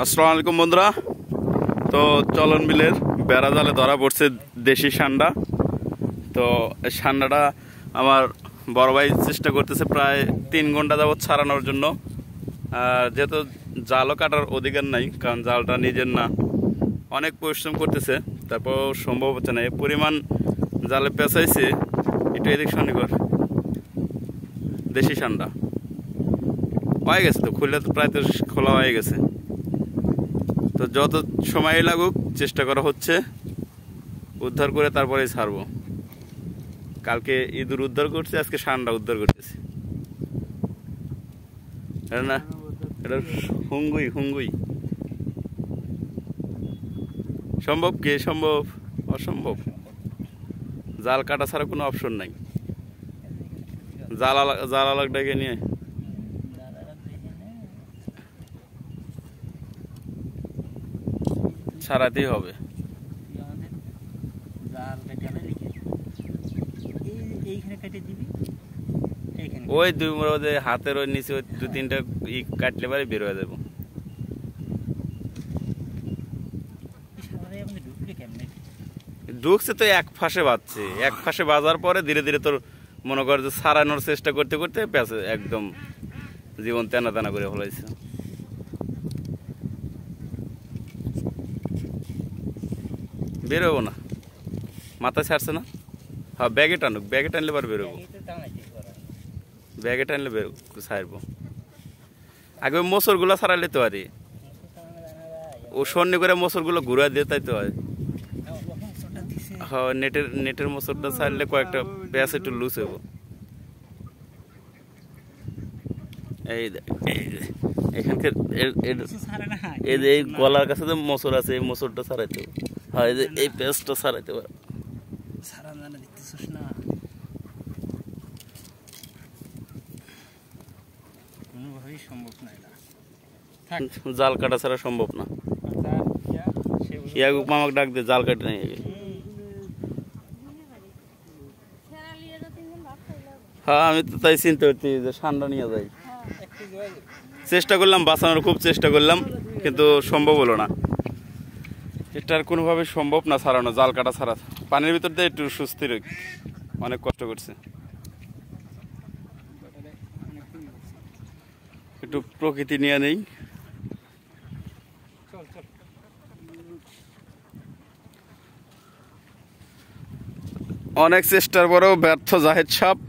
আসসালামু আলাইকুম বন্ধুরা। তো চলন বিলের বেড়া জালে ধরা পড়ছে দেশি সান্ডা। তো এই সান্ডাটা আমার বড় ভাই চেষ্টা করতেছে প্রায় 3 ঘন্টা যাবৎ ছাড়ানোর জন্য। যেহেতু জালও কাটার অধিকার নাই, কারণ জালটা নিজের না, অনেক পরিশ্রম করতেছে, তারপর সম্ভব হচ্ছে না। এই পরিমাণ জালে পেঁচাইছে, একটু এদিক শনিকর দেশি সান্ডা হয়ে গেছে। তো খুললে তো প্রায় তো খোলা হয়ে গেছে। তো যত সময় লাগুক চেষ্টা করা হচ্ছে উদ্ধার করে তারপরেই ছাড়বো। কালকে ইঁদুর উদ্ধার করছে, আজকে সান্ডা উদ্ধার করতেছি। এটা না, এটা হুঙ্গুই হুঙ্গুই। সম্ভব কি? সম্ভব? অসম্ভব। জাল কাটা ছাড়া কোনো অপশন নাই। জাল আলাগ ডেকে নিয়ে ছাড়াতেই হবে। ওই দুই মোড়ে হাতের ওই নিচে ওই 2-3টা কাটলে পারে বের হয়ে যাবো। ঢুকছে তো এক ফাঁসে বাজছে, এক ফাঁসে বাজার পরে ধীরে ধীরে তোর মনে কর যে সারানোর চেষ্টা করতে করতে পেঁচে একদম জীবন তেনা তেনা করে ফেলাইছে। বেরোবো না, মাথায় ছাড়ছে না। হ্যাঁ, ব্যাগে টানুক, ব্যাগে টানলে পরে বেরোবো। ব্যাগে টানলে ছাড়বো। আগে ওই মোসরগুলো ছাড়াইলে তো পারি, ও সন্নি করে মোসরগুলো ঘুরা দিয়ে তাই তো হয়। হ্যাঁ, নেটের মোসরটা ছাড়লে কয়েকটা পেঁয়াজ একটু লুজ হবো। এখানকার এই গলার কাছে যে মোসর আছে, এই মোসরটা ছাড়াইতে হবে। হ্যাঁ, এই পেঁয়াজটা ছাড়াইতে পারে। জাল কাটা ছাড়া সম্ভব না। ইয়াগুক মামাকে ডাক দিয়ে জাল কাটে নেই। হ্যাঁ, আমি তো তাই চিন্তা করছি যে সান্ডা নিয়ে যাই। চেষ্টা করলাম বাঁচানোর, খুব চেষ্টা করলাম, কিন্তু সম্ভব হলো না। এটার কোনোভাবে সম্ভব না ছাড়ানো, জাল কাটা ছাড়া। পানির ভিতর দিয়ে একটু সুস্থির, অনেক কষ্ট করছে। একটু প্রকৃতি নিয়ে নেই। অনেক চেষ্টার পরেও ব্যর্থ জাহেদ সাহেব।